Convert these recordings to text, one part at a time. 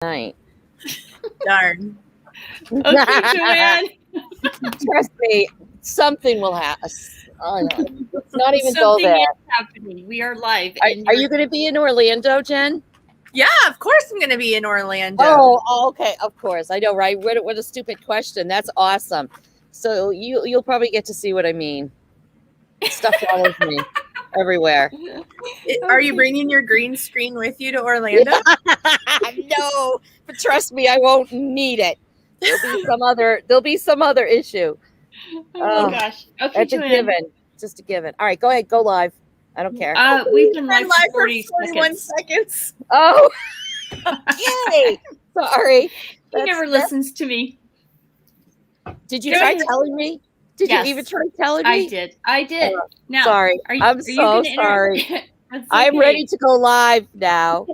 night. Darn. Okay, Joanne. Trust me, something will happen. Oh, no. Let's not even go Something there. is happening. We are live. Are you going to be in Orlando, Jen? Yeah, of course I'm going to be in Orlando. Oh, okay. Of course. I know, right? What a stupid question. That's awesome. So you'll probably get to see what I mean. Stuff follows me everywhere. Are you bringing your green screen with you to Orlando? No, but trust me, I won't need it. There'll be some other issue. Oh gosh. Okay, That's Joanne. a given. Just a given. All right, go ahead. Go live. I don't care. We've been live for 41 seconds. Oh, yay! Sorry. He never listens to me. Did you try telling me? Did you even try telling me? I did. Now, sorry. I'm so sorry. I'm ready to go live now.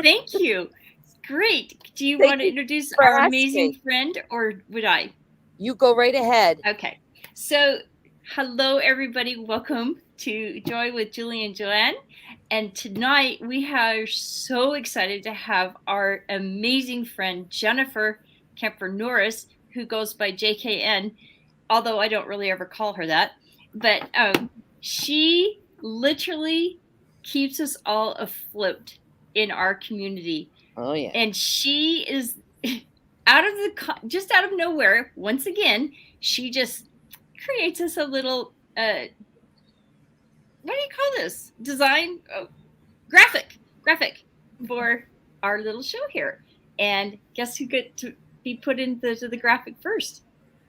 Thank you. Great. Do you want to introduce our amazing friend, or would I? You go right ahead. Okay. So, hello, everybody. Welcome to Joy with Julie and Joanne. And tonight we are so excited to have our amazing friend, Jennifer Kempfer-Norris, who goes by JKN, although I don't really ever call her that. But she literally keeps us all afloat in our community. Oh, yeah. And she is just out of nowhere, once again, she just creates us a little, what do you call this? Design? Graphic for our little show here. And guess who got to be put into the graphic first?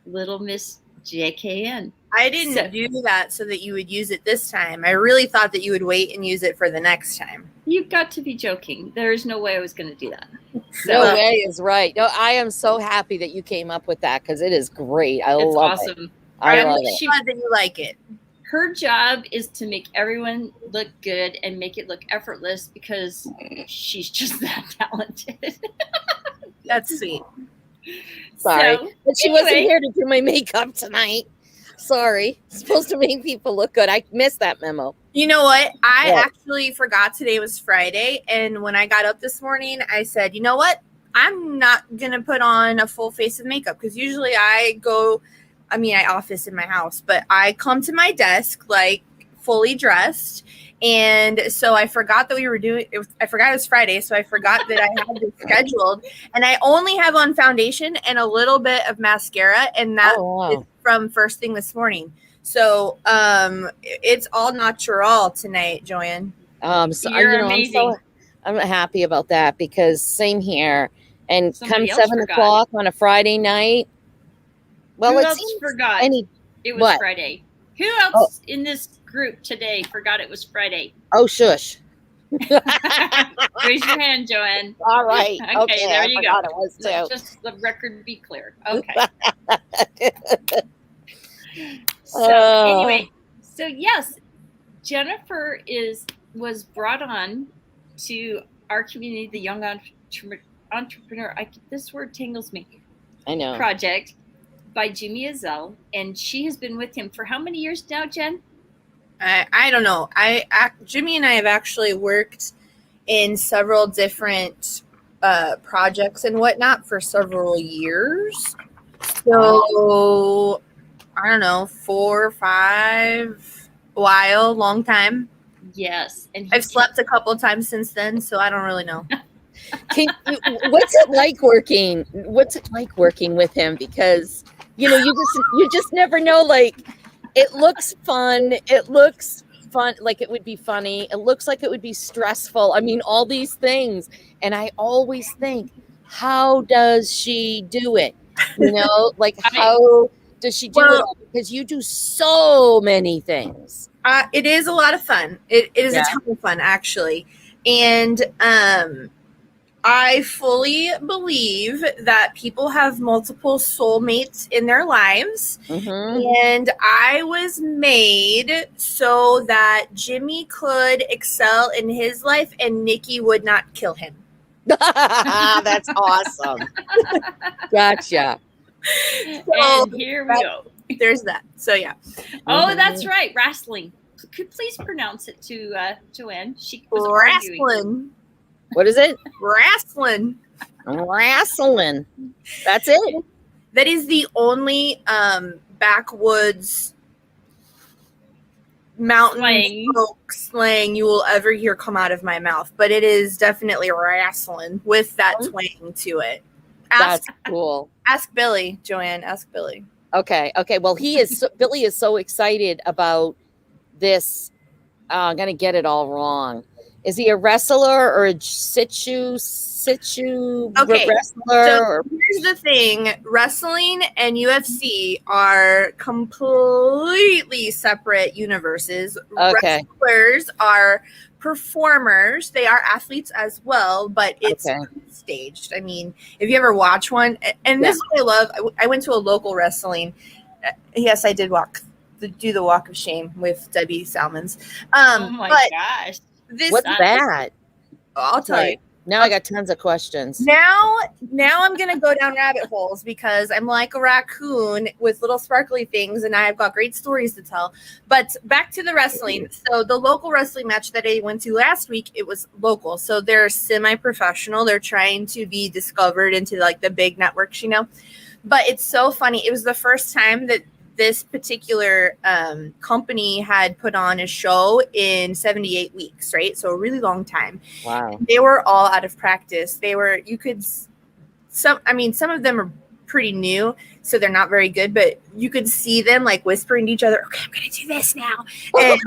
Little Miss JKN. I didn't do that so that you would use it this time. I really thought that you would wait and use it for the next time. You've got to be joking. There's no way I was going to do that. No way is right. No, I am so happy that you came up with that because it is great. I love it. I love it. I'm glad that you like it. Her job is to make everyone look good and make it look effortless because she's just that talented. That's sweet. Sorry. But she wasn't here to do my makeup tonight. Sorry. It's supposed to make people look good. I missed that memo. You know what? I actually forgot today was Friday. And when I got up this morning, I said, you know what? I'm not going to put on a full face of makeup because usually I office in my house, but I come to my desk like fully dressed. And so I forgot that I forgot it was Friday. So I forgot that I had this scheduled, and I only have on foundation and a little bit of mascara. And that is from first thing this morning. So it's all natural tonight, Joanne. You're amazing. I'm happy about that because same here. And come 7 o'clock on a Friday night. Well, who else forgot it was Friday? Who else in this group today forgot it was Friday? Oh, shush. Raise your hand, Joanne. All right. Okay, there you go. It was too. Just the record be clear. Okay. Anyway, yes, Jennifer was brought on to our community, the Young Entrepreneur. This word tangles me. I know. Project by Jimmy Ezzel, and she has been with him for how many years now, Jen? I don't know. Jimmy and I have actually worked in several different projects and whatnot for several years. So I don't know, 4 or 5, long time. Yes, and I've slept a couple of times since then, so I don't really know. What's it like working? What's it like working with him? Because you just never know. Like, it looks fun. It looks fun. Like it would be funny. It looks like it would be stressful. I mean, all these things. And I always think, how does she do it? Like how does she do it? Because you do so many things. It is a lot of fun. It is a ton of fun, actually. And I fully believe that people have multiple soulmates in their lives. Mm-hmm. And I was made so that Jimmy could excel in his life and Nikki would not kill him. That's awesome. Gotcha. So and here we go. There's that. So, yeah. Oh, that's right. Wrestling. Could please pronounce it to Joanne? She was wrestling. What is it? Wrestling. Wrestling. That's it. That is the only backwoods mountain folk slang you will ever hear come out of my mouth. But it is definitely wrestling with that twang to it. That's cool. Ask Billy, Joanne. Ask Billy. Okay. Well, Billy is so excited about this. I'm gonna get it all wrong. Is he a wrestler or a situ wrestler? So here's the thing: wrestling and UFC are completely separate universes. Okay. Wrestlers are performers; they are athletes as well, but it's staged. I mean, if you ever watch one, and this is what I love. I went to a local wrestling. Yes, I did do the walk of shame with Debbie Salmons. Oh my gosh. What's that? I'll tell you. Now I got tons of questions. Now I'm gonna go down rabbit holes because I'm like a raccoon with little sparkly things, and I've got great stories to tell. But back to the wrestling. So the local wrestling match that I went to last week, it was local. So they're semi-professional. They're trying to be discovered into like the big networks, you know. But it's so funny. It was the first time that this particular company had put on a show in 78 weeks, right? So a really long time. Wow. They were all out of practice. Some of them are pretty new, so they're not very good, but you could see them like whispering to each other, okay, I'm going to do this now. And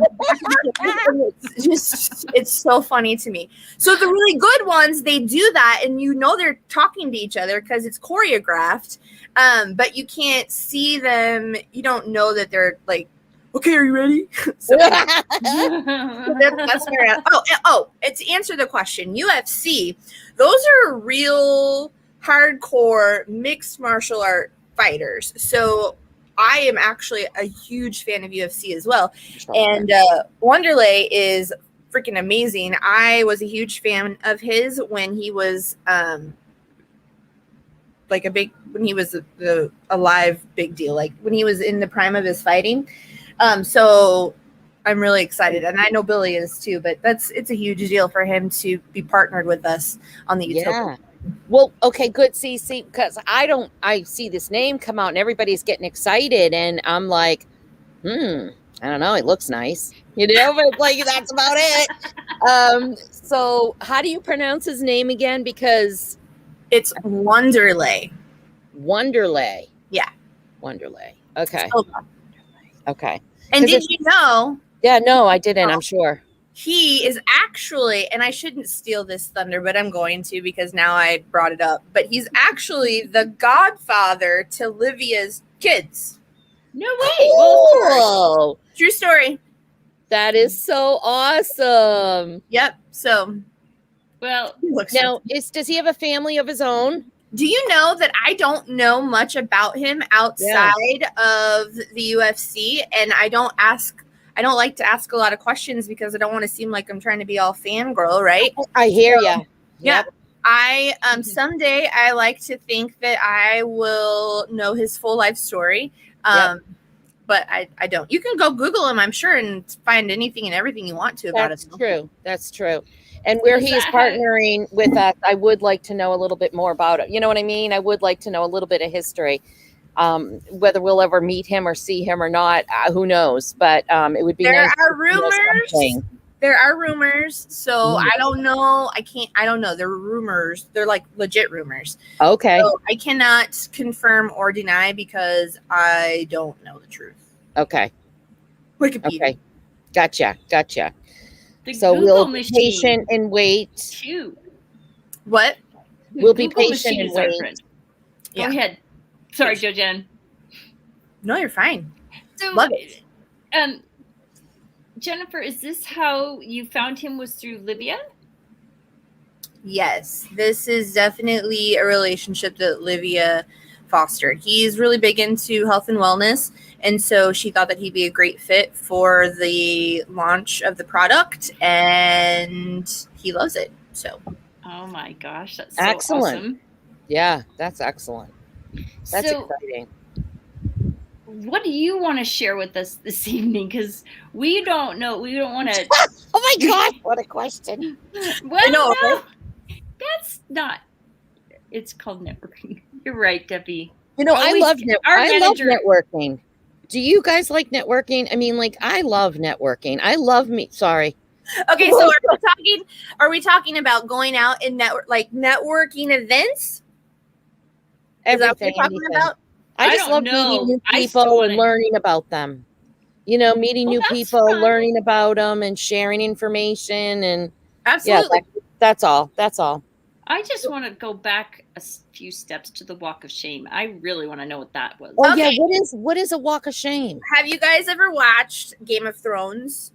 it's so funny to me. So the really good ones, they do that, and they're talking to each other because it's choreographed. But you can't see them. You don't know that they're like, okay, are you ready? So that's where. And to answer the question, UFC, those are real hardcore mixed martial art fighters. So I am actually a huge fan of UFC as well. And Wanderlei is freaking amazing. I was a huge fan of his when he was when he was a live big deal, like when he was in the prime of his fighting. So I'm really excited, and I know Billy is too. But it's a huge deal for him to be partnered with us on the Utopia. Yeah. Well, okay, good. See, because I see this name come out, and everybody's getting excited, and I'm like, I don't know. It looks nice, but like that's about it. So how do you pronounce his name again? Because it's Wanderlei. Wanderlei. Yeah. Wanderlei. Okay. Okay. And did you know? Yeah, no, I didn't. I'm sure. He is actually, and I shouldn't steal this thunder, but I'm going to because now I brought it up. But he's actually the godfather to Livia's kids. No way. Well, true story. That is so awesome. Yep. So, well, now does he have a family of his own? Do you know that I don't know much about him outside of the UFC, and I don't like to ask a lot of questions because I don't want to seem like I'm trying to be all fangirl, right? I hear you. Yeah. I someday I like to think that I will know his full life story. But I don't. You can go Google him, I'm sure, and find anything and everything you want to about him. That's true. And where he is partnering with us, I would like to know a little bit more about it. You know what I mean? I would like to know a little bit of history. Whether we'll ever meet him or see him or not, who knows? But it would be nice. There are rumors. So I don't know. I don't know. They're rumors. They're like legit rumors. Okay. So I cannot confirm or deny because I don't know the truth. Okay. Wikipedia. Okay. Gotcha. So we'll be patient and wait. What? We'll be patient and wait. Go ahead. Sorry, JoJen. No, you're fine. So, love it. Jennifer, is this how you found him? Was through Livia? Yes, this is definitely a relationship that Livia fostered. He's really big into health and wellness, and so she thought that he'd be a great fit for the launch of the product, and he loves it. So, oh my gosh, that's so excellent. Awesome. Yeah, that's excellent. That's exciting. What do you want to share with us this evening? Because we don't know. We don't want to. Oh my God! What a question. Well, no, that's not. It's called networking. You're right, Debbie. You know, I love networking. Do you guys like networking? I mean, like, I love networking. I love sorry. Okay, so are we talking about going out and networking events? Everything. Is that what you're talking about? I just love meeting new people and learning about them. You know, meeting new people, learning about them, and sharing information. And absolutely, that's all. That's all. I just want to go back a few steps to the walk of shame. I really want to know what that was. Oh, okay. Yeah. What is a walk of shame? Have you guys ever watched Game of Thrones?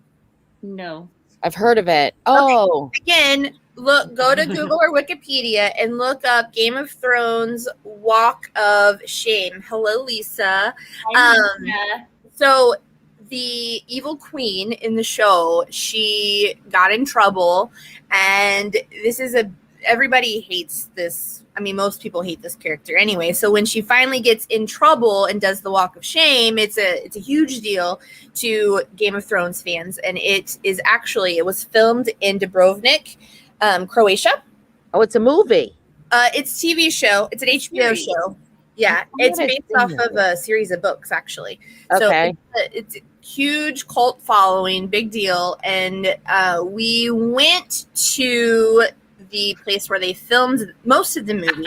No. I've heard of it. Oh. Okay. Again, go to Google or Wikipedia and look up Game of Thrones Walk of Shame. Hello, Lisa. So the evil queen in the show, she got in trouble, and everybody hates this. I mean, most people hate this character anyway. So when she finally gets in trouble and does the walk of shame, it's a huge deal to Game of Thrones fans. And it was filmed in Dubrovnik, Croatia. Oh, it's a movie. It's a TV show. It's an HBO show. Yeah, it's based off of a series of books, actually. Okay. So it's a huge cult following, big deal. And we went to the place where they filmed most of the movie.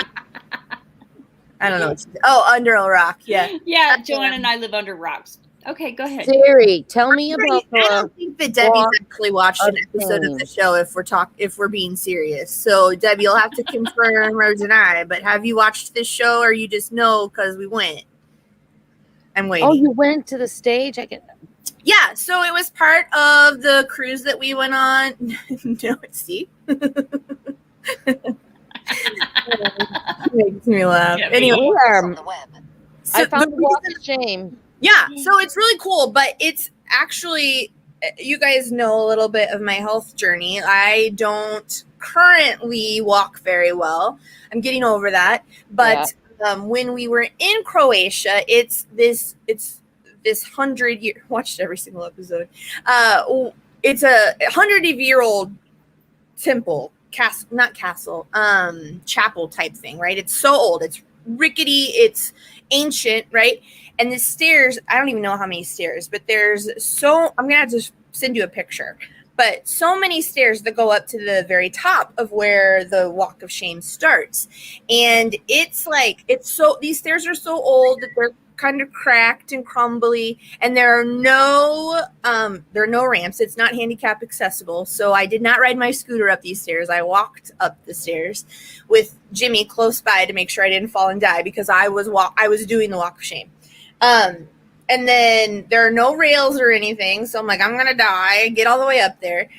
I don't know. Under a rock. Yeah. Yeah, Joanne and I live under rocks. Okay, go ahead. Siri, tell me about I don't think that Debbie's actually watched an episode of the show if we're being serious. So Debbie, you'll have to confirm or deny. But have you watched this show, or you just know because we went? I'm waiting. Oh, you went to the stage? Yeah, so it was part of the cruise that we went on. No, see? Makes me laugh. Yeah, anyway, I found the walk of shame. Yeah, so it's really cool, but it's actually, you guys know a little bit of my health journey. I don't currently walk very well. I'm getting over that. But when we were in Croatia, it's this 100-year, watched every single episode. It's a 100-year-old temple, chapel type thing, right? It's so old. It's rickety. It's ancient, right? And the stairs, I don't even know how many stairs, but I'm going to have to send you a picture. But so many stairs that go up to the very top of where the walk of shame starts. And these stairs are so old that they're kind of cracked and crumbly, and there are no ramps. It's not handicap accessible. So I did not ride my scooter up these stairs. I walked up the stairs with Jimmy close by to make sure I didn't fall and die, because I was doing the walk of shame. And then there are no rails or anything. So I'm like, I'm going to die. Get all the way up there.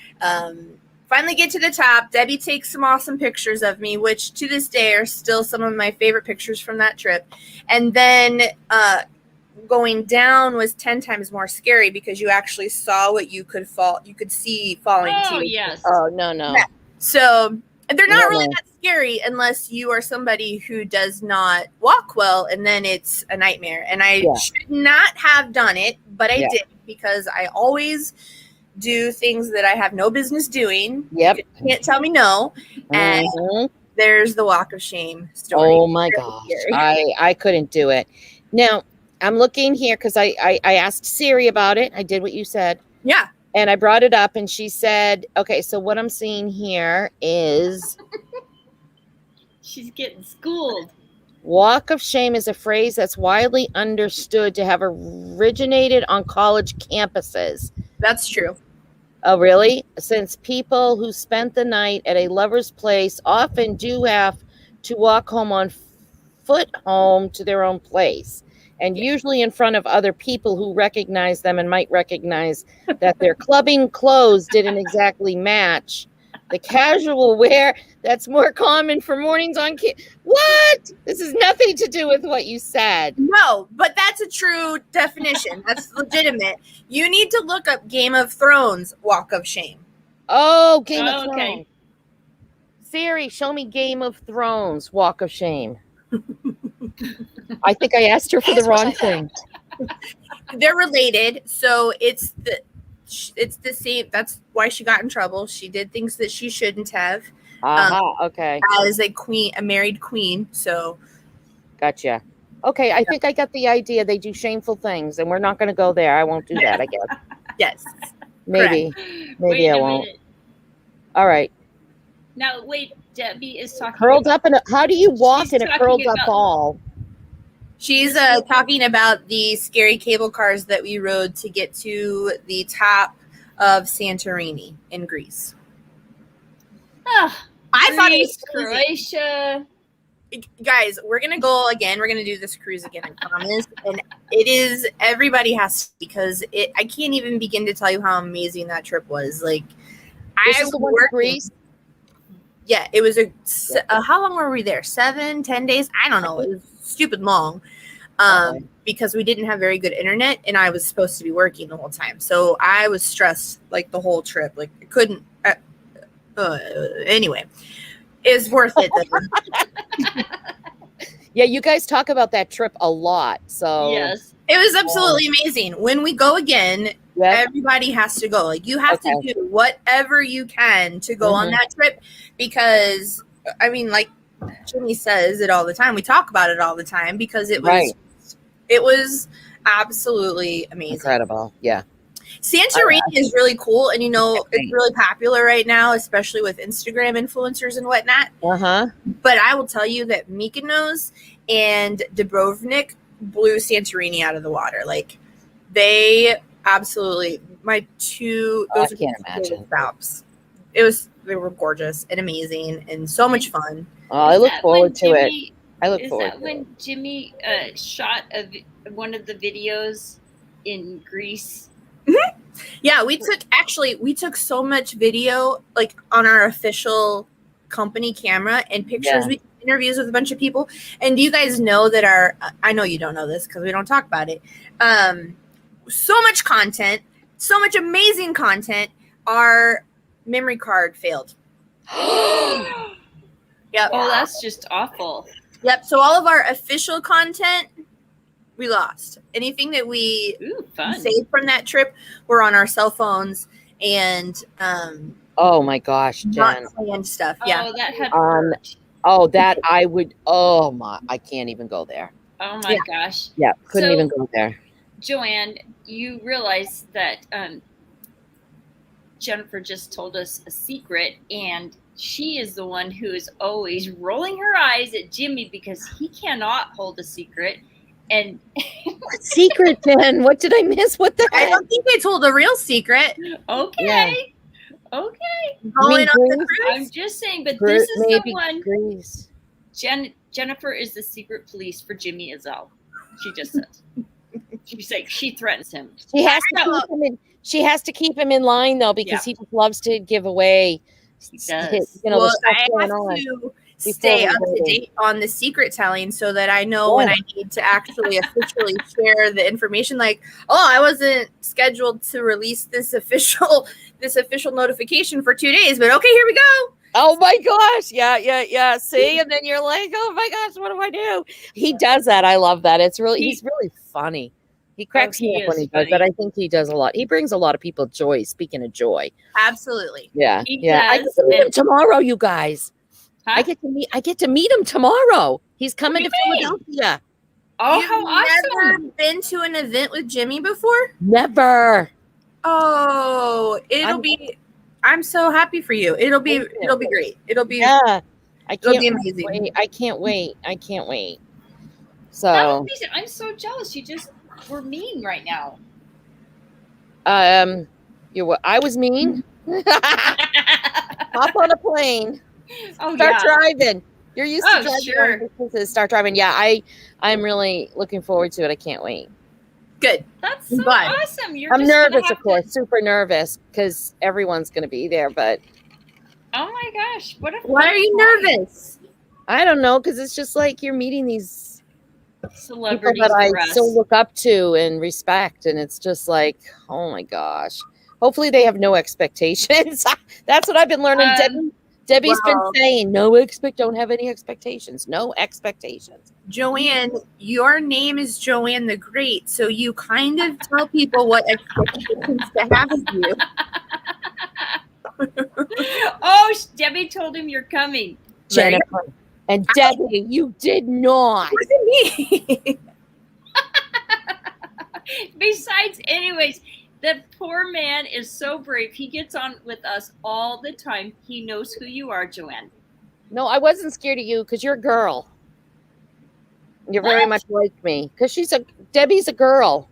Finally get to the top. Debbie takes some awesome pictures of me, which to this day are still some of my favorite pictures from that trip. And then going down was 10 times more scary, because you actually saw what you could see falling to. Oh, yes. Oh, no. Yeah. So they're not really that scary unless you are somebody who does not walk well, and then it's a nightmare. And I should not have done it, but I did, because I always do things that I have no business doing. Yep. You can't tell me no. And there's the walk of shame story. Oh my gosh. I couldn't do it. Now, I'm looking here because I asked Siri about it. I did what you said. Yeah. And I brought it up, and she said, okay, so what I'm seeing here is she's getting schooled. Walk of shame is a phrase that's widely understood to have originated on college campuses. That's true. Oh, really? Since people who spent the night at a lover's place often do have to walk home on foot home to their own place, and usually in front of other people who recognize them and might recognize that their clubbing clothes didn't exactly match the casual wear that's more common for mornings on What? This has nothing to do with what you said. No, but that's a true definition. That's legitimate. You need to look up Game of Thrones Walk of Shame. Oh, Game of Thrones. Siri, show me Game of Thrones Walk of Shame. I think I asked her for the wrong thing. They're related, so it's the same. That's why she got in trouble. She did things that she shouldn't have. Okay. as a married queen. So Gotcha. Okay, I think I got the idea. They do shameful things, and we're not going to go there. I won't do that, I guess. yes, Maybe. Maybe Wait I a won't. minute. All right. Now, wait, Debbie is talking Curled up in a, how do you walk She's in a talking curled up about- ball? she's talking about the scary cable cars that we rode to get to the top of Santorini in Greece. I thought it was crazy. Croatia. Guys, we're gonna go again. We're gonna do this cruise again, I promise. And it is, everybody has to, because I can't even begin to tell you how amazing that trip was. Like, This is the one to Greece? Yeah, it was how long were we there? 7, 10 days? I don't know. It was stupid long. Because we didn't have very good internet, and I was supposed to be working the whole time, so I was stressed like the whole trip. Like, I couldn't. Anyway, it's worth it. Yeah, you guys talk about that trip a lot. So Yes. It was absolutely amazing. When we go again, everybody has to go. Like, you have to do whatever you can to go on that trip, because I mean, like Jimmy says it all the time. We talk about it all the time because it was it was absolutely amazing. Incredible. Yeah. Santorini is really cool, and it's really popular right now, especially with Instagram influencers and whatnot. But I will tell you that Mykonos and Dubrovnik blew Santorini out of the water. Like, they absolutely, my two, those I can't imagine. stops. They were gorgeous and amazing and so much fun. Oh, I look forward to it. I look Is forward that to when it. Jimmy shot one of the videos in Greece? Yeah, we took so much video, like, on our official company camera and pictures. We did interviews with a bunch of people. And do you guys know that I know you don't know this because we don't talk about it. So much content, so much amazing content. Our memory card failed. Yep. Oh, that's just awful. Yep. So all of our official content, we lost. Anything that we saved from that trip were on our cell phones and oh my gosh, Jen. not planned stuff. Yeah. Oh, that had hurt. That I would. Oh my! I can't even go there. Oh my gosh. Yeah, couldn't even go there. Joanne, you realize that Jennifer just told us a secret, and she is the one who is always rolling her eyes at Jimmy because he cannot hold a secret. And what secret, Jen? What did I miss? What the heck? I don't think they told a real secret. Okay. Yeah. Okay. Going on the cruise? I'm just saying, but this is the one. Greece. Jennifer is the secret police for Jimmy Ezzel. She just says. She's like, she threatens him. She has to keep him in line though, because he just loves to give away. He does. The stuff I have to stay up to date on the secret telling so that I know when I need to actually officially share the information. Like, I wasn't scheduled to release this official notification for 2 days, but okay, here we go. Oh my gosh. Yeah. See, and then you're like, oh my gosh, what do I do? He does that. I love that. He's really funny. He cracks me up when he does that. I think he does a lot. He brings a lot of people joy. Speaking of joy. Absolutely. Yeah. He I does. get to meet him tomorrow, you guys. Huh? I get to meet him tomorrow. He's coming to Philadelphia. Oh, You've how awesome. never been to an event with Jimmy before? Never. Oh, I'm so happy for you. It'll be great. It'll be I can't be amazing. Wait. I can't wait. So That was amazing. I'm so jealous. You just were mean right now. I was mean. Hop on a plane. Start driving. You're used to driving. Sure. Start driving. Yeah, I'm really looking forward to it. I can't wait. Good. That's so awesome. I'm nervous, of course, super nervous because everyone's going to be there. But oh my gosh, why are you nervous? I don't know, because it's just like you're meeting these celebrities people that I so look up to and respect, and it's just like, oh my gosh. Hopefully, they have no expectations. That's what I've been learning. Debbie's been saying, don't have any expectations. No expectations. Joanne, your name is Joanne the Great, so you kind of tell people what expectations to have of you. Oh, Debbie told him you're coming. Jennifer. And Debbie, you did not. It wasn't me. Besides, anyways, the poor man is so brave. He gets on with us all the time. He knows who you are, Joanne. No, I wasn't scared of you because you're a girl. You're very much like me because Debbie's a girl.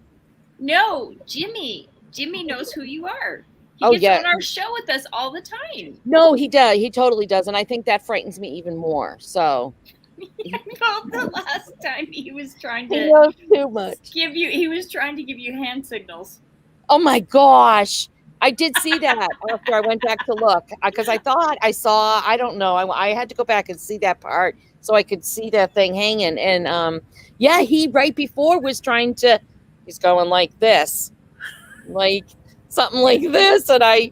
No, Jimmy. Jimmy knows who you are. He gets on our show with us all the time. No, he does. He totally does. And I think that frightens me even more. So Well, the last time he was trying he knows too much. He was trying to give you hand signals. Oh my gosh. I did see that after I went back to look because I thought I saw, I don't know. I had to go back and see that part so I could see that thing hanging. And he right before was he's going like this, like something like this. And I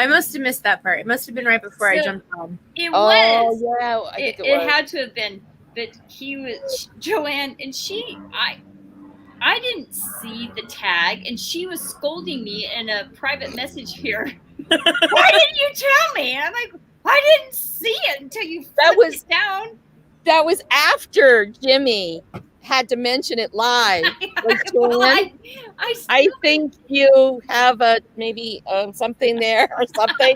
must have missed that part. It must have been right before I jumped on. It was. Oh, yeah. I think it had to have been. But he was, Joanne, and I didn't see the tag, and she was scolding me in a private message here. Why didn't you tell me? I'm like, I didn't see it until you flipped it down. That was after Jimmy had to mention it live. I think you have maybe something there or something.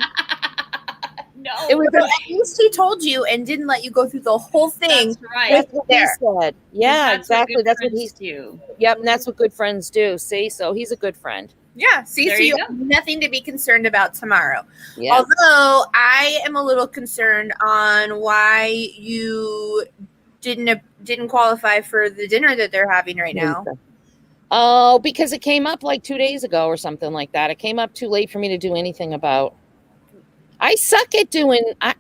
No, it was at least he told you and didn't let you go through the whole thing. That's right. That's what he said. Yeah, exactly. That's what he do. Yep, and that's what good friends do. See, so he's a good friend. Yeah, see, so you have nothing to be concerned about tomorrow. Yes. Although I am a little concerned on why you didn't qualify for the dinner that they're having right now. Oh, because it came up like 2 days ago or something like that. It came up too late for me to do anything about. I suck at doing. I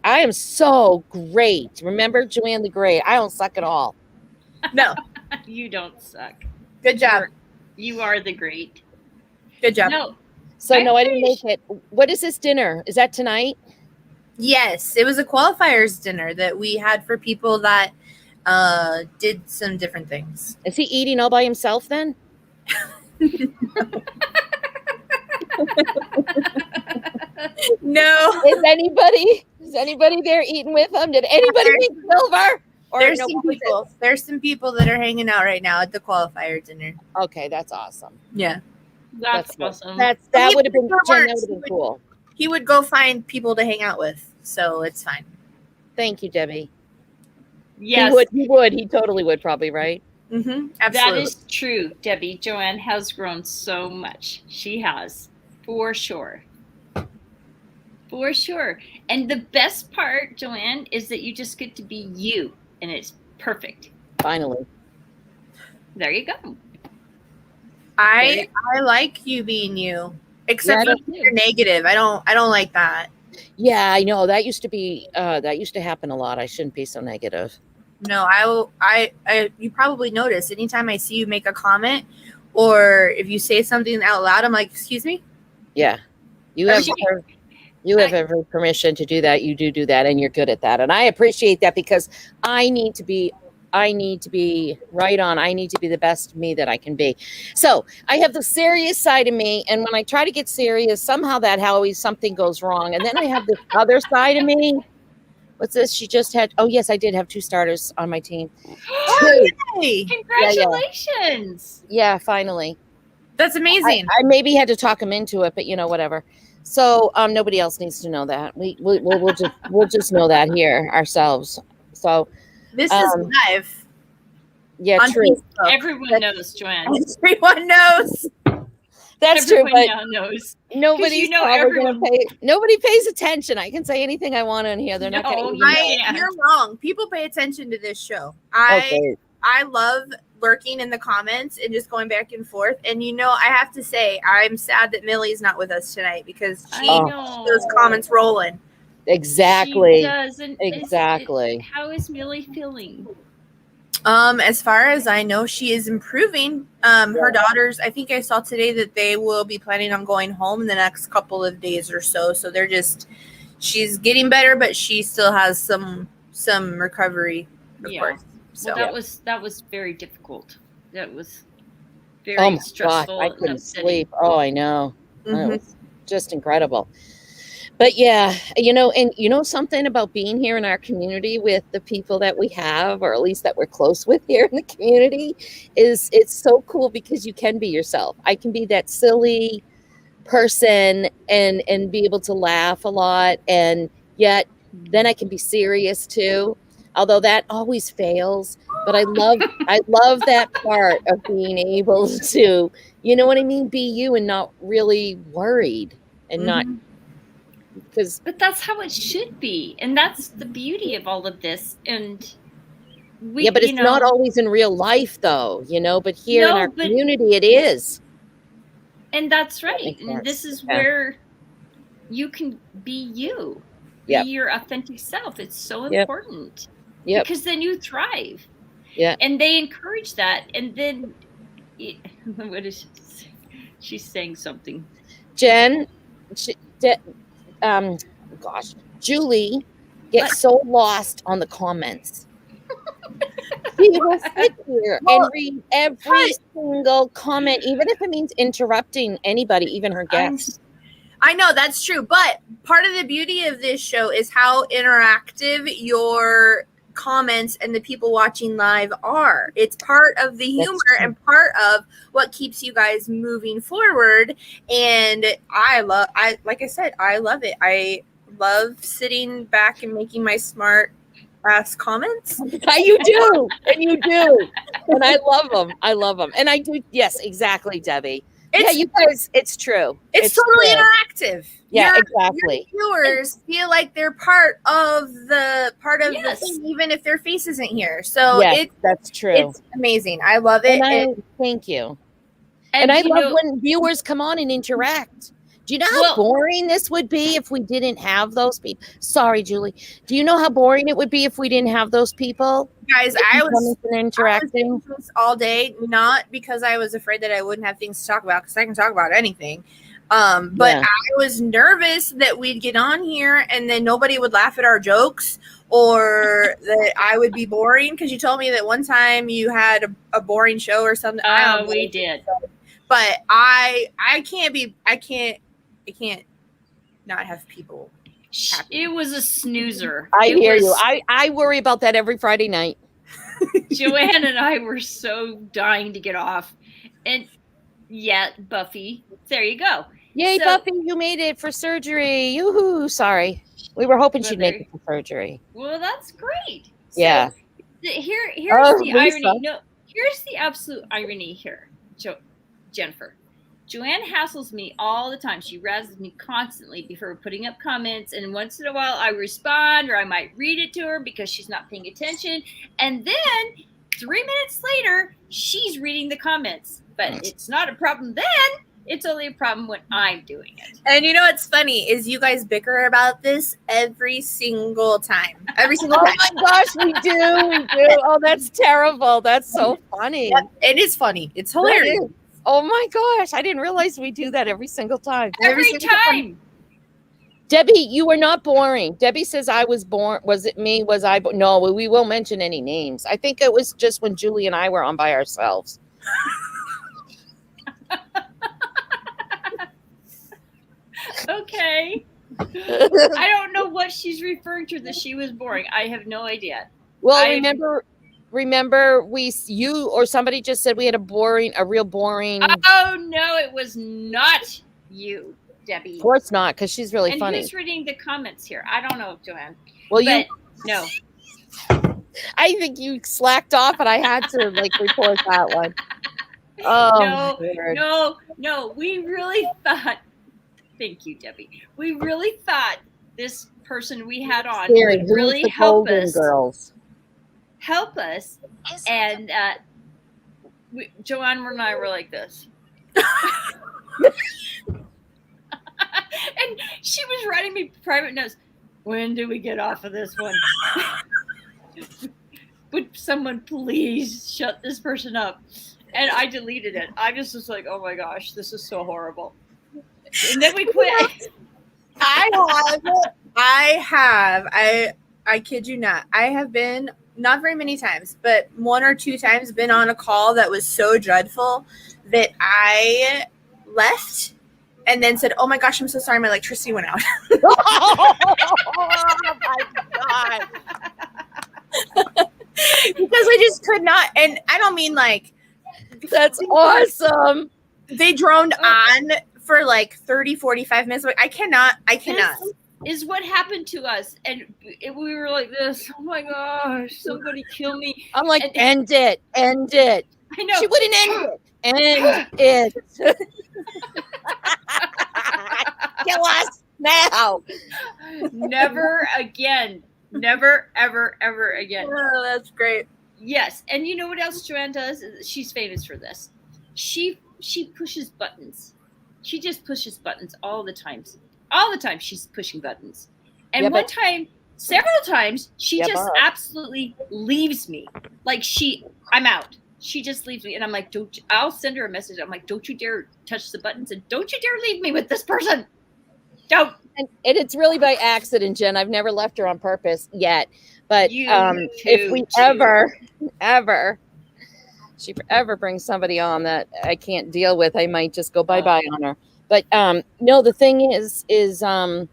am so great. Remember Joanne the Great? I don't suck at all. No, you don't suck. Good job. You are the great. Good job. No. I didn't make it. What is this dinner? Is that tonight? Yes, it was a qualifiers dinner that we had for people that did some different things. Is he eating all by himself then? No. Is anybody there eating with him? Did anybody make silver? Or There's some people that are hanging out right now at the qualifier dinner. Okay, that's awesome. Yeah. That's awesome. That would have been cool. He would go find people to hang out with, so it's fine. Thank you, Debbie. Yes. He would. He totally would, probably, right? Mm-hmm. Absolutely. That is true, Debbie. Joanne has grown so much. She has, for sure. For sure. And the best part, Joanne, is that you just get to be you, and it's perfect. Finally. There you go. I like you being you, except when you're negative. I don't like that. Yeah, I know that used to happen a lot. I shouldn't be so negative. No, I you probably notice anytime I see you make a comment or if you say something out loud, I'm like, excuse me? Yeah. You have every permission to do that. You do that, and you're good at that. And I appreciate that because I need to be right on. I need to be the best me that I can be. So I have the serious side of me. And when I try to get serious, somehow something goes wrong. And then I have this other side of me. What's this? She just had, yes, I did have 2 starters on my team. Yay. Congratulations. Yeah, finally. That's amazing. I maybe had to talk him into it, but whatever. So nobody else needs to know that. We'll just know that here ourselves. So this is live. Yeah, true. Everyone knows, Joanne. Everyone knows. That's Everyone true, but now knows. Nobody's everyone. Nobody pays attention. I can say anything I want in here. They're not going to. You're wrong. People pay attention to this show. I love lurking in the comments and just going back and forth. And I have to say, I'm sad that Millie's not with us tonight because she keeps those comments rolling. Exactly. She does. And exactly. How is Millie feeling? As far as I know, she is improving. Her daughters, I think I saw today that they will be planning on going home in the next couple of days or so. So she's getting better, but she still has some recovery, of course. So that was very difficult. That was very stressful. I couldn't sleep. Oh, I know. Mm-hmm. just incredible. But yeah, and something about being here in our community with the people that we have, or at least that we're close with here in the community, is it's so cool because you can be yourself. I can be that silly person and be able to laugh a lot, and yet then I can be serious too. Although that always fails, but I love that part of being able to, you know what I mean, be you and not really worried and not. But that's how it should be, and that's the beauty of all of this. And but it's not always in real life, though. But here in our community, it is. And that's right. And this is where you can be you, be your authentic self. It's so important. Because then you thrive. Yeah. And they encourage that. And then, what is she's saying something? Jen, Julie gets so lost on the comments. She will sit here and read every single comment, even if it means interrupting anybody, even her guests. I know that's true, but part of the beauty of this show is how interactive your comments and the people watching live are. It's part of the humor and part of what keeps you guys moving forward. And I love it. I love sitting back and making my smart ass comments. You do. And I love them. And I do. Yes, exactly, Debbie. You guys, it's true. It's totally interactive. Yeah, exactly. Your viewers feel like they're part of the thing, even if their face isn't here. So that's true. It's amazing. I love it. Thank you. And I love when viewers come on and interact. Do you know how boring this would be if we didn't have those people? Sorry, Julie. Do you know how boring it would be if we didn't have those people? Guys, I was interacting all day, not because I was afraid that I wouldn't have things to talk about, because I can talk about anything. But I was nervous that we'd get on here and then nobody would laugh at our jokes, or that I would be boring, because you told me that one time you had a boring show or something. Oh, we did. But I can't not have people happy. It was a snoozer. I hear you. I worry about that every Friday night. Joanne and I were so dying to get off. And Buffy, there you go. Yay, Buffy, you made it for surgery. Yoo-hoo. Sorry. We were hoping she'd make it for surgery. Well, that's great. Yeah. So here's the irony. No, here's the absolute irony here, Jennifer. Joanne hassles me all the time. She razzles me constantly before putting up comments. And once in a while I respond, or I might read it to her because she's not paying attention. And then 3 minutes later, she's reading the comments. But it's not a problem then. It's only a problem when I'm doing it. And you know what's funny is you guys bicker about this every single time. Every single time. Oh my gosh, we do. Oh, that's terrible. That's so funny. Yep, it is funny. It's hilarious. Oh my gosh, I didn't realize we do that every single time. Every time. Debbie, you were not boring. Debbie says I was born. Was it me? Was I? No, we won't mention any names. I think it was just when Julie and I were on by ourselves. Okay. I don't know what she's referring to that she was boring. I have no idea. Well, remember you or somebody just said we had a real boring. Oh no, it was not you, Debbie. Of course not, because she's really funny. Who's reading the comments here? I don't know, Joanne. Well, no. I think you slacked off, and I had to report that one. Oh no. We really thought. Thank you, Debbie. We really thought this person we had on would really help us. Girls. Help us, and Joanne and I were like this. And she was writing me private notes. When do we get off of this one? Would someone please shut this person up? And I deleted it. I just was like, oh my gosh, this is so horrible. And then we quit. I kid you not. I have been, not very many times, but 1 or 2 times been on a call that was so dreadful that I left and then said, "Oh my gosh, I'm so sorry, my electricity went out." Oh my God. Because I just could not, and I don't mean like That's awesome. they droned on for like 30, 45 minutes. Like, I cannot. This is what happened to us. And we were like this. Oh my gosh, somebody kill me. I'm like, end it. I know. She wouldn't end it. End it. Kill us now. Never again. Never, ever, ever again. Oh, that's great. Yes. And you know what else Joanne does? She's famous for this. She pushes buttons. She just pushes buttons all the time. All the time she's pushing buttons. And Yeah, one time, several times, she just but- absolutely leaves me. Like I'm out. She just leaves me. And I'm like, I'll send her a message. I'm like, don't you dare touch the buttons and don't you dare leave me with this person. Don't. And it's really by accident, Jen. I've never left her on purpose yet. But if we ever she ever brings somebody on that I can't deal with, I might just go bye-bye on her. But no, the thing is I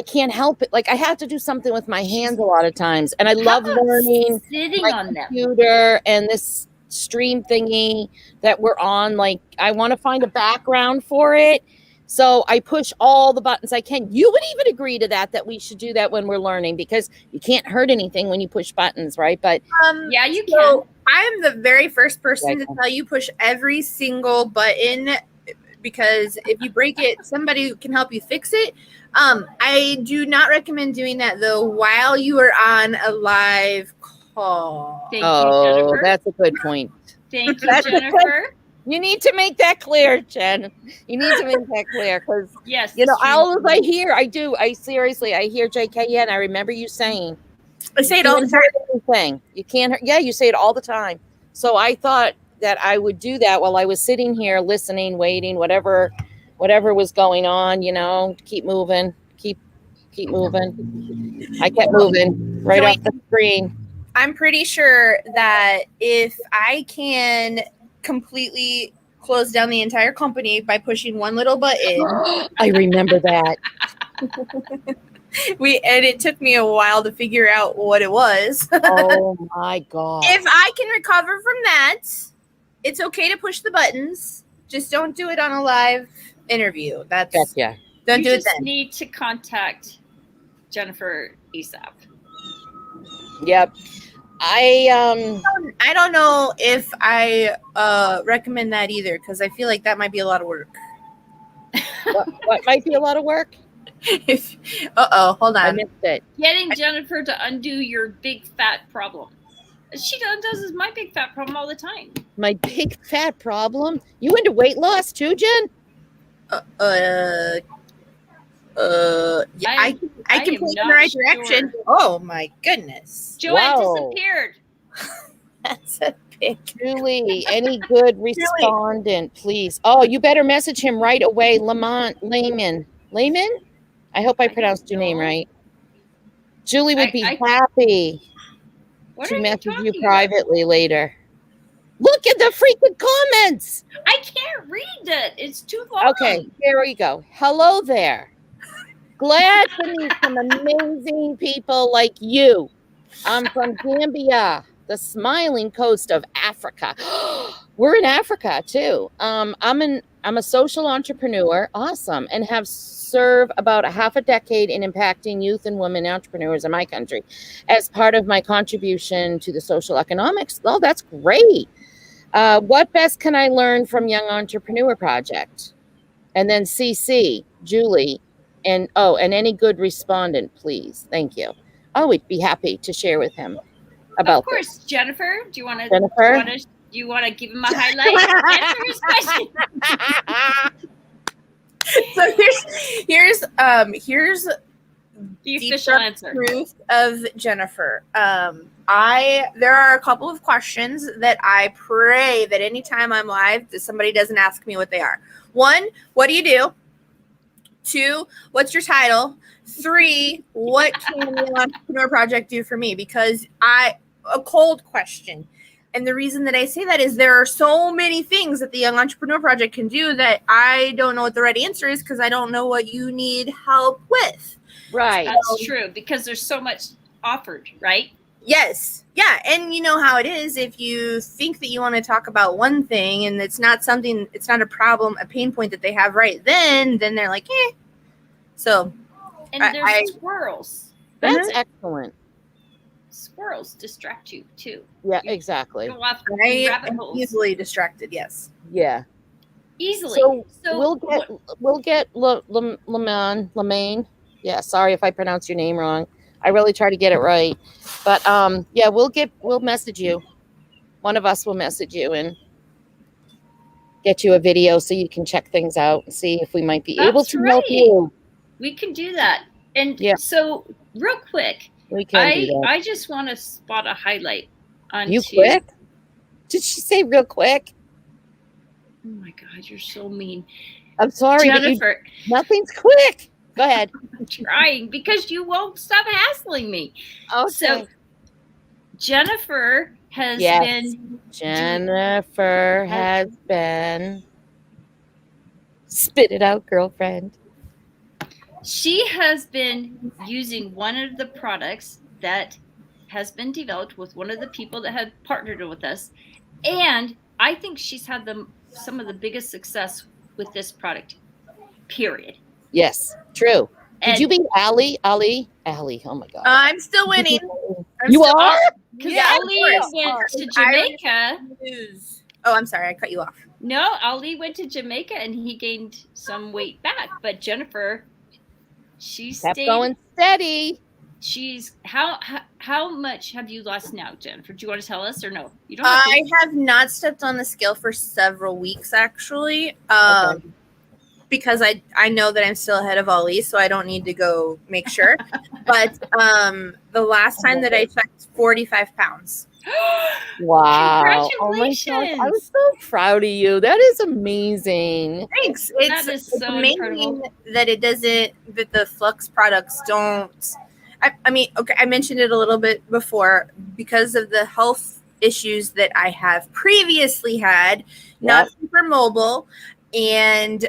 can't help it. Like, I have to do something with my hands a lot of times. And I love learning sitting my on them. computer and this stream thingy that we're on. Like, I want to find a background for it. So I push all the buttons I can. You would even agree to that we should do that when we're learning, because you can't hurt anything when you push buttons, right? But Yeah, you can. I am the very first person to tell you push every single button, because if you break it, somebody can help you fix it. I do not recommend doing that though while you are on a live call. Thank you, Jennifer. That's a good point. Thank you, Jennifer. You need to make that clear, Jen. You need to make that clear, because yes, you know, all of I hear JK, and I remember you saying, I say it all the time. You can't hurt. Yeah, you say it all the time. So I thought that I would do that while I was sitting here listening, waiting, whatever was going on, you know, keep moving, keep moving. I kept moving right off the screen. I'm pretty sure that if I can completely close down the entire company by pushing one little button. I remember that. And it took me a while to figure out what it was. Oh my God. If I can recover from that, it's okay to push the buttons. Just don't do it on a live interview. Don't do it then. You just need to contact Jennifer ASAP. Yep. I don't know if I recommend that either, because I feel like that might be a lot of work. what might be a lot of work? Hold on. I missed it. Getting Jennifer to undo your big fat problem. She does my big fat problem all the time. My big fat problem? You into weight loss too, Jen? Yeah, I can point in the right direction. Oh my goodness. Joanne disappeared. That's a big Julie, any good respondent, please. Oh, you better message him right away. Layman? I hope I pronounced your name right. Julie would be happy to message you privately later. Look at the freaking comments. I can't read it. It's too long. Okay, here we go. Hello there. Glad to meet some amazing people like you. I'm from Gambia, the smiling coast of Africa. We're in Africa too. I'm a social entrepreneur, awesome, and have served about a half a decade in impacting youth and women entrepreneurs in my country as part of my contribution to the social economics. Oh, that's great. What best can I learn from Young Entrepreneur Project? And then CC, Julie, and any good respondent, please. Thank you. Oh, we'd be happy to share with him about Of course, this. Jennifer, do you want to give him a highlight? Answer his question. So here's the official answer. Truth of Jennifer. There are a couple of questions that I pray that anytime I'm live, that somebody doesn't ask me what they are. 1, what do you do? 2, what's your title? 3, what can the Entrepreneur Project do for me? Because a cold question. And the reason that I say that is there are so many things that the Young Entrepreneur Project can do that I don't know what the right answer is because I don't know what you need help with. Right. That's true, because there's so much offered, right? Yes. Yeah. And you know how it is. If you think that you want to talk about one thing and it's not a problem, a pain point that they have right then they're like, eh. So. And there's squirrels. That's excellent. Squirrels distract you too. Yeah, exactly. Go off I rabbit am holes. easily distracted. Yes. Yeah. Easily. So we'll get Lemaine. Yeah, sorry if I pronounce your name wrong. I really try to get it right. But yeah, we'll message you. One of us will message you and get you a video so you can check things out and see if we might be able to help you. We can do that. And so real quick, we can do that. I just want to spot a highlight on you quick. Did she say real quick? Oh my God, you're so mean. I'm sorry, Jennifer. Nothing's quick. Go ahead. I'm trying because you won't stop hassling me. Oh, so Jennifer has been. Jennifer has been. Spit it out, girlfriend. She has been using one of the products that has been developed with one of the people that had partnered with us. And I think she's had some of the biggest success with this product, period. Yes, true. Did you beat Allie? Oh my God. I'm still winning. You are? Because Ali went to Jamaica. Oh, I'm sorry. I cut you off. No, Ali went to Jamaica and he gained some weight back. But Jennifer, she kept going steady. She's how much have you lost now, Jennifer? Do you want to tell us or no? You don't have to. I have not stepped on the scale for several weeks actually. Because I know that I'm still ahead of Ali, so I don't need to go make sure. But the last time that I checked, 45 pounds. Wow. Congratulations. Oh my gosh. I was so proud of you. That is amazing. Thanks. That is so amazing that that the Flux products don't. I mean, okay, I mentioned it a little bit before because of the health issues that I have previously had, not super mobile. And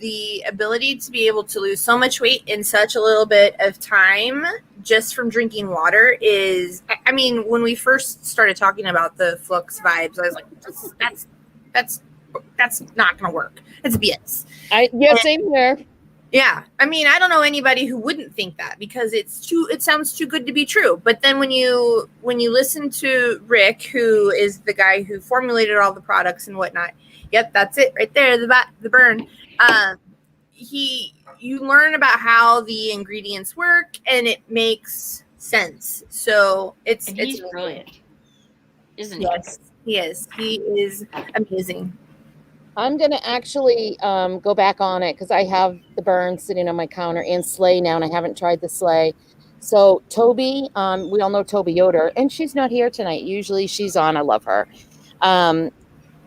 the ability to be able to lose so much weight in such a little bit of time just from drinking water is, I mean, when we first started talking about the Flux vibes, I was like, that's not going to work. It's BS. Same here. Yeah. I mean, I don't know anybody who wouldn't think that because it sounds too good to be true. But then when you listen to Rick, who is the guy who formulated all the products and whatnot, yep, that's it right there, the burn. You learn about how the ingredients work and it makes sense. So he's brilliant, isn't he? Yes, he is. He is amazing. I'm going to actually go back on it because I have the burn sitting on my counter and Slay now, and I haven't tried the Slay. So Toby, we all know Toby Yoder, and she's not here tonight. Usually she's on. I love her.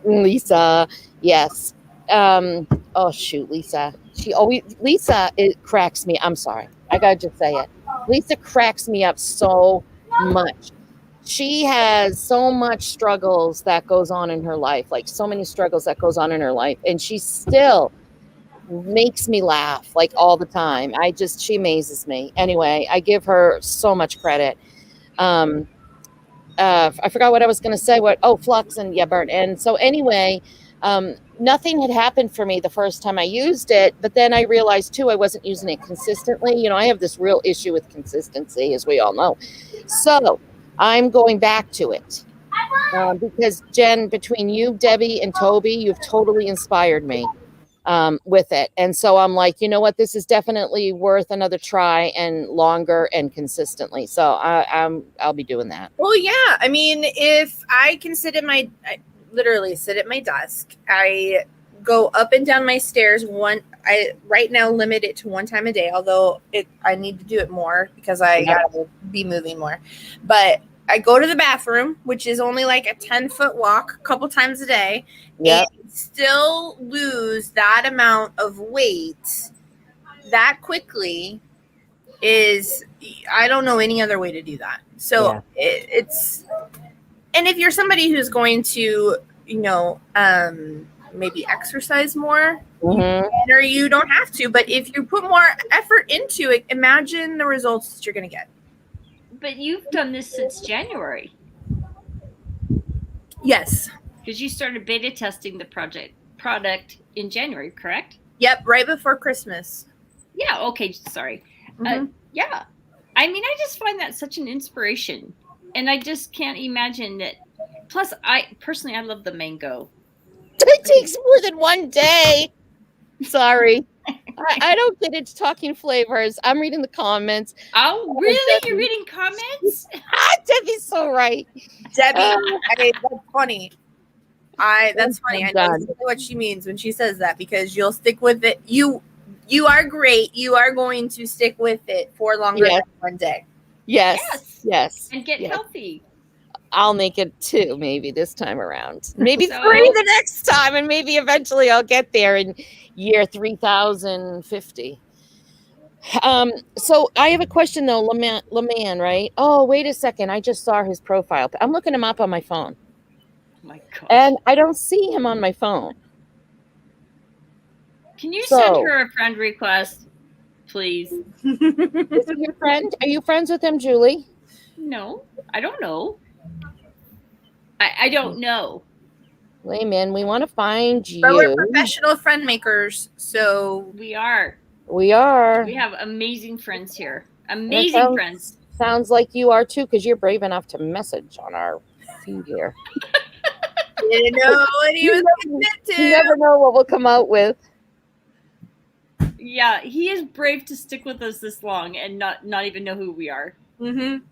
Lisa, yes. Oh shoot, Lisa. It cracks me. I'm sorry. I gotta just say it. Lisa cracks me up so much. She has so much struggles that goes on in her life, like so many struggles that goes on in her life, and she still makes me laugh like all the time. She amazes me. Anyway, I give her so much credit. I forgot what I was going to say. Flux and burn. And so anyway, nothing had happened for me the first time I used it, but then I realized too, I wasn't using it consistently. You know, I have this real issue with consistency, as we all know. So I'm going back to it because Jen, between you, Debbie, and Toby, you've totally inspired me with it. And so I'm like, you know what, this is definitely worth another try and longer and consistently. So I'll be doing that. Well, yeah. I mean, if I can I literally sit at my desk, I go up and down my stairs. I right now limit it to one time a day, although I need to do it more because I gotta be moving more. But I go to the bathroom, which is only like a 10-foot walk a couple times a day, and still lose that amount of weight that quickly I don't know any other way to do that. So it's And if you're somebody who's going to, maybe exercise more, or you don't have to, but if you put more effort into it, imagine the results that you're going to get. But you've done this since January. Yes. Because you started beta testing the product in January, correct? Yep, right before Christmas. Yeah, okay, sorry. Yeah. I mean, I just find that such an inspiration. And I just can't imagine that. Plus, I love the mango. It takes more than one day. Sorry. I don't get into talking flavors. I'm reading the comments. Oh, really? You're reading comments? Debbie's so right. Debbie, that's funny. That's funny. I know done. exactly what she means when she says that, because you'll stick with it. You are great. You are going to stick with it for longer than one day. Yes. And get healthy. I'll make it 2 maybe this time around. Maybe 3 the next time, and maybe eventually I'll get there in year 3050. So I have a question though, LeMan, right? Oh, wait a second. I just saw his profile. I'm looking him up on my phone. Oh my gosh. And I don't see him on my phone. Can you send her a friend request, please? Is he your friend? Are you friends with him, Julie? No, I don't know. I don't know. Layman, we want to find you. But we're professional friend makers, so we are. We are. We have amazing friends here. Amazing friends. Sounds like you are too, because you're brave enough to message on our feed here. You know what he was into. You never know what we'll come out with. Yeah, he is brave to stick with us this long and not even know who we are. Mm-hmm.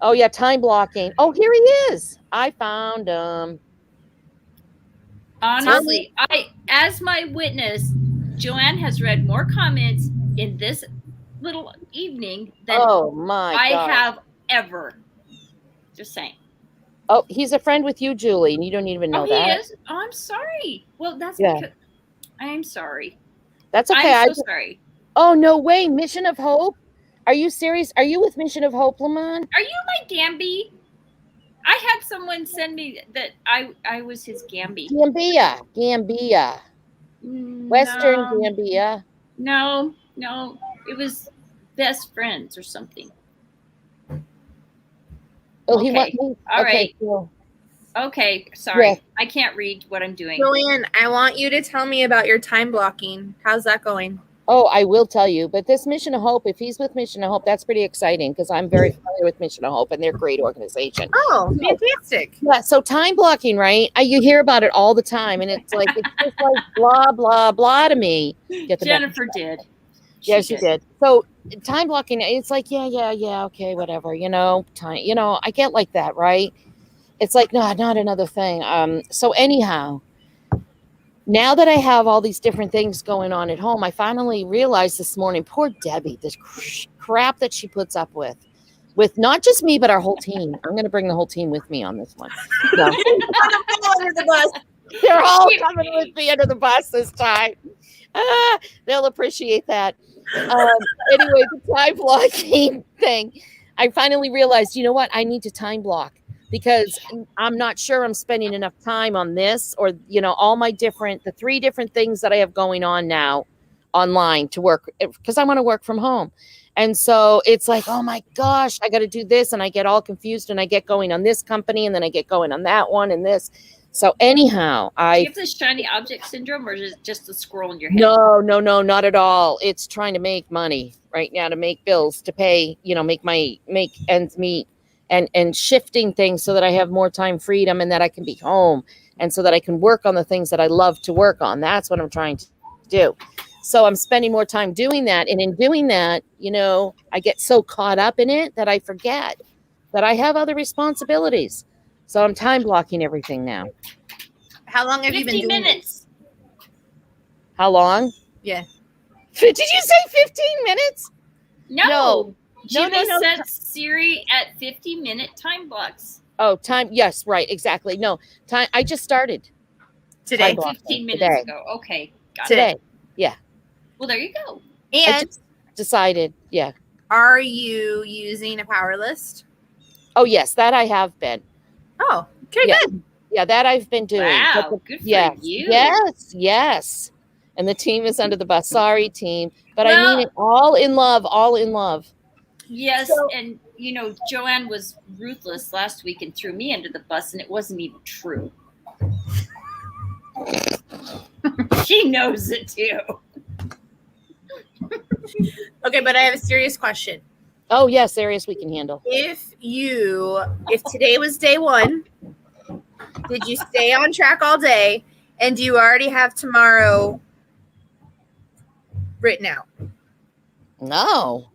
Oh yeah, time blocking. Oh, here he is. I found him. Honestly, as my witness, Joanne has read more comments in this little evening than I have ever. Just saying. Oh, he's a friend with you, Julie, and you don't even know that. He is? Oh, I'm sorry. Well, that's because I'm sorry. That's okay. I'm so sorry. Oh, no way. Mission of Hope? Are you serious? Are you with Mission of Hope, Lamont? Are you my Gamby? I had someone send me that I was his Gamby. Gambia. Western Gambia. No. It was best friends or something. Oh, okay. He went. All okay, right. Cool. Okay, sorry. Yeah. I can't read what I'm doing. Joanne, I want you to tell me about your time blocking. How's that going? Oh, I will tell you. But this Mission of Hope, if he's with Mission of Hope, that's pretty exciting because I'm very familiar with Mission of Hope and they're a great organization. Oh, fantastic. Yeah, so time blocking, right? You hear about it all the time, and it's just like blah, blah, blah to me. Jennifer did. She did. So time blocking, it's like, yeah, okay, whatever, time, I get like that, right? It's like, no, not another thing. So anyhow, now that I have all these different things going on at home, I finally realized this morning, poor Debbie, this crap that she puts up with not just me, but our whole team. I'm going to bring the whole team with me on this one. No. They're all coming with me under the bus this time. They'll appreciate that. Anyway, the time blocking thing. I finally realized, you know what? I need to time block because I'm not sure I'm spending enough time on this or, all my the 3 different things that I have going on now online to work because I want to work from home. And so it's like, oh my gosh, I got to do this. And I get all confused and I get going on this company and then I get going on that one and this. So anyhow, do you have this shiny object syndrome or is it just a squirrel in your head? No, not at all. It's trying to make money right now to make bills, to pay, make ends meet and shifting things so that I have more time freedom and that I can be home and so that I can work on the things that I love to work on. That's what I'm trying to do. So I'm spending more time doing that. And in doing that, I get so caught up in it that I forget that I have other responsibilities. So I'm time blocking everything now. How long have you been doing 15 minutes. How long? Yeah. Did you say 15 minutes? No. Jimmy No. set Siri at 50-minute time blocks. Oh, time. Yes, right. Exactly. No, time. I just started. Today. 15 minutes ago. Okay. Got Today. it. Yeah. Well, there you go. And I just decided. Yeah. Are you using a power list? Oh, yes, that I have been. Oh, okay, Yeah. good. Yeah, that I've been doing. Wow, good for yes, you. yes. And the team is under the bus. Sorry, team. But I mean Well- it all in love, all in love. Yes, So- and Joanne was ruthless last week and threw me under the bus, and it wasn't even true. She knows it too. Okay, but I have a serious question. Oh, yes, areas we can handle. If today was day 1, did you stay on track all day, and do you already have tomorrow written out? No.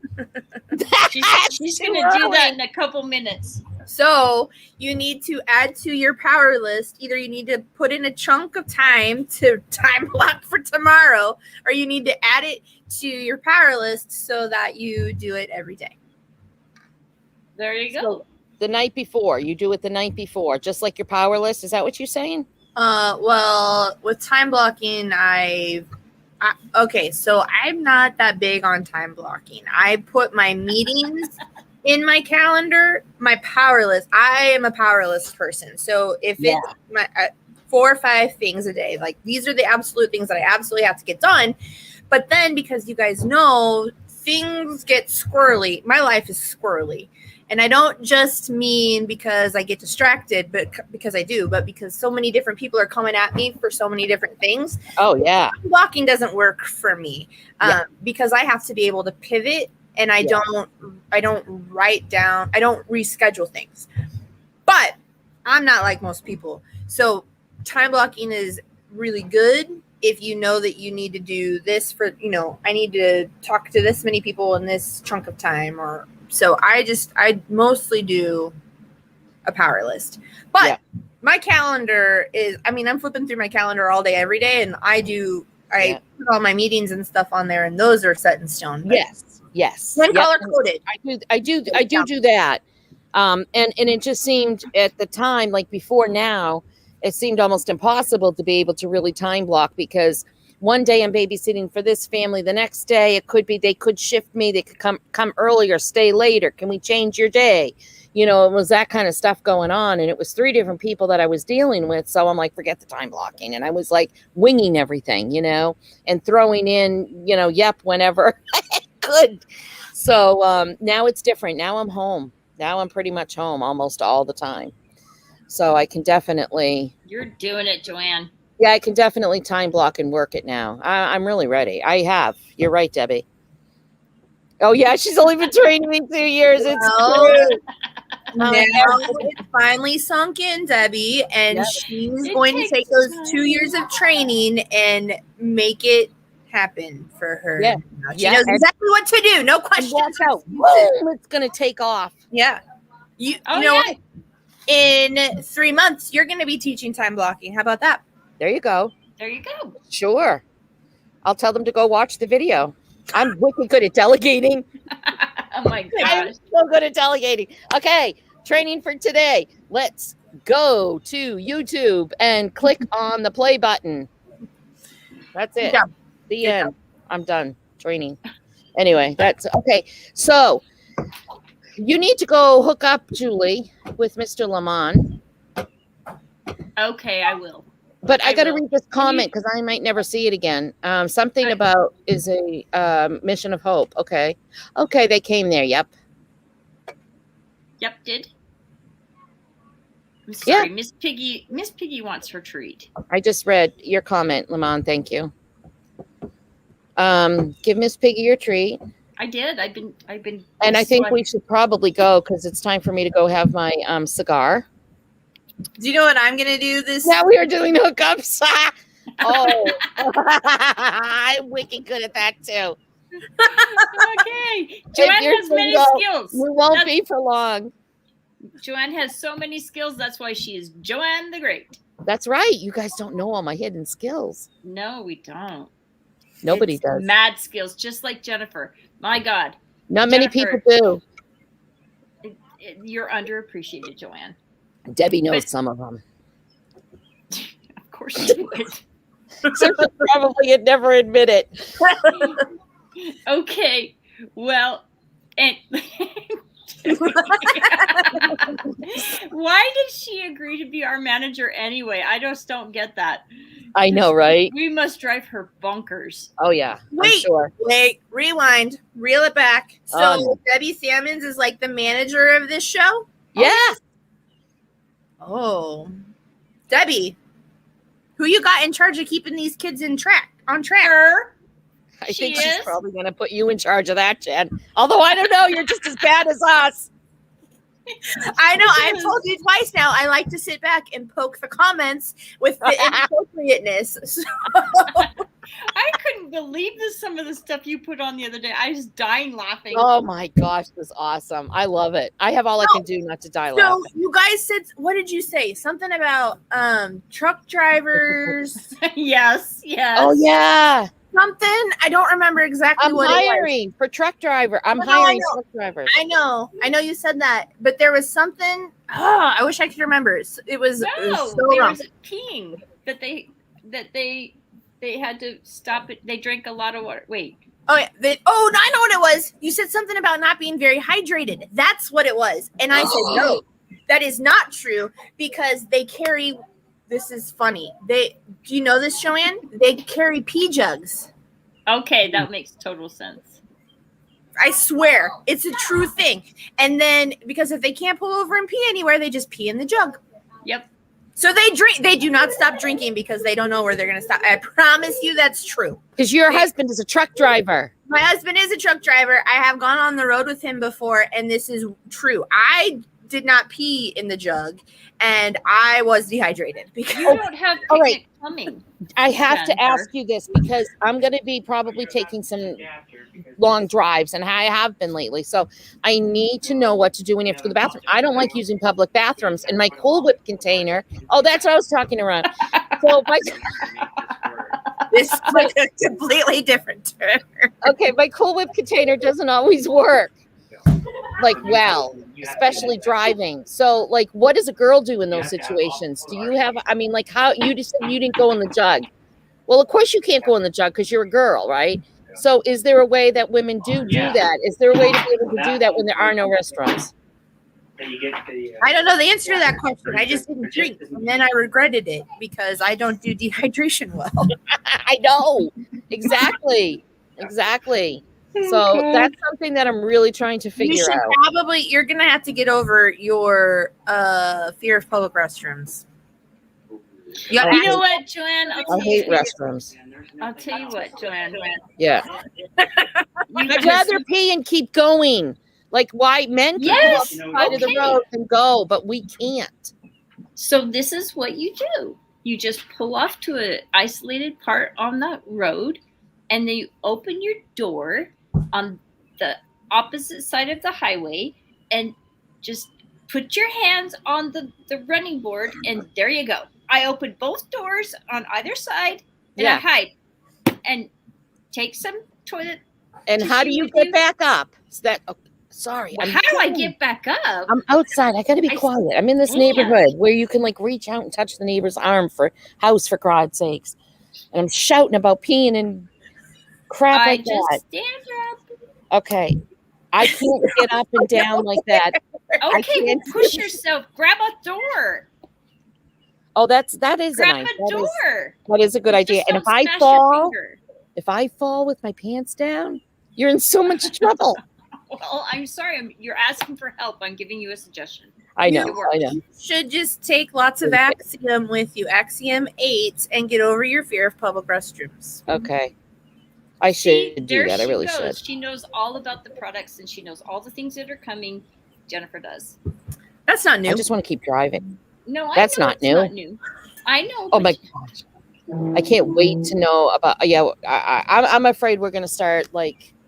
She's going to do that in a couple minutes. So you need to add to your power list. Either you need to put in a chunk of time to time block for tomorrow, or you need to add it to your power list so that you do it every day. There you go. So the night before, you do it the night before, just like your power list. Is that what you're saying? Well, with time blocking, okay, so I'm not that big on time blocking. I put my meetings in my calendar, my power list. I am a power list person. So if it's my 4 or 5 things a day, like these are the absolute things that I absolutely have to get done. But then because you guys know things get squirrely, my life is squirrely. And I don't just mean because I get distracted, but because I do, but because so many different people are coming at me for so many different things. Oh, yeah. Blocking doesn't work for me because I have to be able to pivot, and I don't write down, I don't reschedule things. But I'm not like most people. So time blocking is really good if you know that you need to do this for, I need to talk to this many people in this chunk of time, or so I mostly do a power list. But my calendar is, I'm flipping through my calendar all day, every day, and I put all my meetings and stuff on there, and those are set in stone. Yes. When color coded. I do that. And it just seemed at the time, like before now, it seemed almost impossible to be able to really time block, because one day I'm babysitting for this family. The next day it could be they could shift me. They could come earlier, stay later. Can we change your day? It was that kind of stuff going on. And it was 3 different people that I was dealing with. So I'm like, forget the time blocking. And I was like winging everything, and throwing in, whenever I could. So now it's different. Now I'm home. Now I'm pretty much home almost all the time. So I can definitely. You're doing it, Joanne. Yeah, I can definitely time block and work it now. I'm really ready. I have. You're right, Debbie. Oh, yeah, she's only been training me 2 years. It's now it's finally sunk in, Debbie, and she's going to take those 2 years of training and make it happen for her. Yeah. She knows exactly what to do. No question. It's going to take off. Yeah. You know what? In 3 months, you're going to be teaching time blocking. How about that? There you go. There you go. Sure. I'll tell them to go watch the video. I'm wicked good at delegating. Oh my gosh. I'm so good at delegating. Okay, training for today. Let's go to YouTube and click on the play button. That's it. The end. I'm done training. Anyway, that's okay. So you need to go hook up, Julie, with Mr. Lamont. Okay, I will. But I got to read this comment because I might never see it again. Something about is a mission of hope. Okay. Okay, they came there. Yep. Yep, did. I'm sorry, Miss Piggy wants her treat. I just read your comment, Lamont. Thank you. Give Miss Piggy your treat. I did. I've been. And I think we should probably go because it's time for me to go have my cigar. Do you know what I'm going to do this? Yeah, we are doing hookups. Oh, I'm wicked good at that too. Okay. Joanne has many skills. We won't be for long. Joanne has so many skills. That's why she is Joanne the Great. That's right. You guys don't know all my hidden skills. No, we don't. Nobody does. Mad skills, just like Jennifer. My God. Not many people do. You're underappreciated, Joanne. Debbie knows some of them. Of course she would. So she probably would never admit it. Okay. Well, and Why did she agree to be our manager anyway? I just don't get that. I know, right? We must drive her bonkers. Oh yeah. Wait, I'm sure. wait, rewind, reel it back. So Debbie Salmons is like the manager of this show? Yeah. Oh. Debbie, who you got in charge of keeping these kids on track? Her. I think she's probably going to put you in charge of that, Jen. Although I don't know, you're just as bad as us. I know. I've told you twice now. I like to sit back and poke the comments with the inappropriateness. So. I couldn't believe some of the stuff you put on the other day. I was dying laughing. Oh my gosh, this is awesome. I love it. I have all I can do not to die laughing. So you guys said, what did you say? Something about truck drivers. Yes. Oh yeah. Something. I don't remember exactly what it was. I'm hiring for truck driver. I'm hiring truck drivers. I know you said that, but there was something. Oh, I wish I could remember. It was there so wrong. was a peeing that they had to stop it. They drank a lot of water. Wait. Oh yeah. I know what it was. You said something about not being very hydrated. That's what it was. And I said, no, that is not true because they carry. This is funny. Do you know this, Joanne? They carry pee jugs. Okay, that makes total sense. I swear, it's a true thing. And then because if they can't pull over and pee anywhere, they just pee in the jug. Yep. So they drink. They do not stop drinking because they don't know where they're going to stop. I promise you that's true. Because your husband is a truck driver. My husband is a truck driver. I have gone on the road with him before, and this is true. I did not pee in the jug, and I was dehydrated because you don't have picnic coming. I have to ask you this because I'm going to be probably taking some long drives, and I have been lately. So I need to know what to do when you have to go to the bathroom. I don't like using public bathrooms. In my Cool Whip container. Oh, that's what I was talking around. So this is like a completely different. Okay, my Cool Whip container doesn't always work. Well, especially driving. So, what does a girl do in those situations? Do you have, how you just said you didn't go in the jug? Well, of course you can't go in the jug because you're a girl, right? So, is there a way that women do that? Is there a way to be able to do that when there are no restrooms? I don't know the answer to that question. I just didn't drink, and then I regretted it because I don't do dehydration well. I know. Exactly. So that's something that I'm really trying to figure out. You're going to have to get over your fear of public restrooms. You know what, Joanne? I hate restrooms. I'll tell you what, Joanne. Yeah. I'd rather pee and keep going. Why men can go off the side of the road and go, but we can't. So this is what you do. You just pull off to an isolated part on the road, and then you open your door on the opposite side of the highway and just put your hands on the running board, and there you go. I open both doors on either side, and I hide and take some toilet. And how do you get back up? Sorry. How do I get back up? I'm outside. I got to be quiet. I'm in this neighborhood where you can reach out and touch the neighbor's arm for God's sakes. And I'm shouting about peeing and crap like that. Stand up. Okay. I can't get up and down like that. Okay, push yourself. Grab a door. Oh, that is Grab a door. That is a good idea. And if I fall with my pants down, you're in so much trouble. Well, I'm sorry. You're asking for help. I'm giving you a suggestion. I know. You should just take lots of Axiom with you, Axiom 8, and get over your fear of public restrooms. Okay. I should do that. I really should. She knows all about the products, and she knows all the things that are coming. Jennifer does. That's not new. I just want to keep driving. No, that's not new. I know. Oh my gosh. I can't wait to know about. I'm afraid we're going to start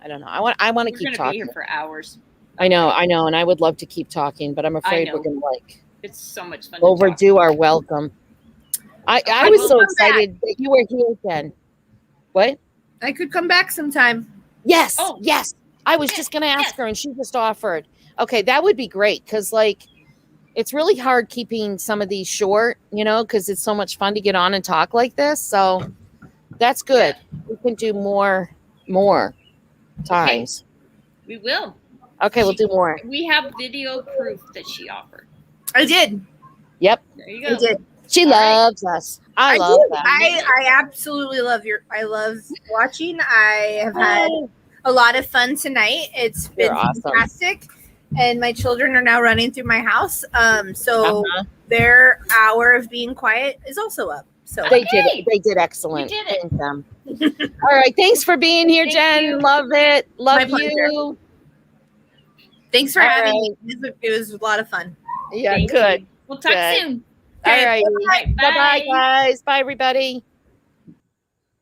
I don't know. I want to keep talking. Be here for hours. I know, and I would love to keep talking, but I'm afraid we're going to It's so much fun. Overdo our welcome. I was so excited that you were here again. What? I could come back sometime. Yes. Oh. Yes. I was just going to ask her, and she just offered. Okay, that would be great because it's really hard keeping some of these short, because it's so much fun to get on and talk like this. So that's good. We can do more times. We will. Okay, we'll do more. We have video proof that she offered. I did. Yep. There you go. I did. She loves us. I love do. that. I absolutely love I love watching. I have had a lot of fun tonight. It's been You're awesome. fantastic. And my children are now running through my house. So their hour of being quiet is also up. So They did it. They did excellent. We did it. Thank them. All right. Thanks for being here, Thank Jen. you. Love it. Love My pleasure. you. Thanks for All having right. me. It was a lot of fun. Yeah, Thank good. you. We'll talk Good. soon. All right. Bye. Bye-bye, guys. Bye, everybody.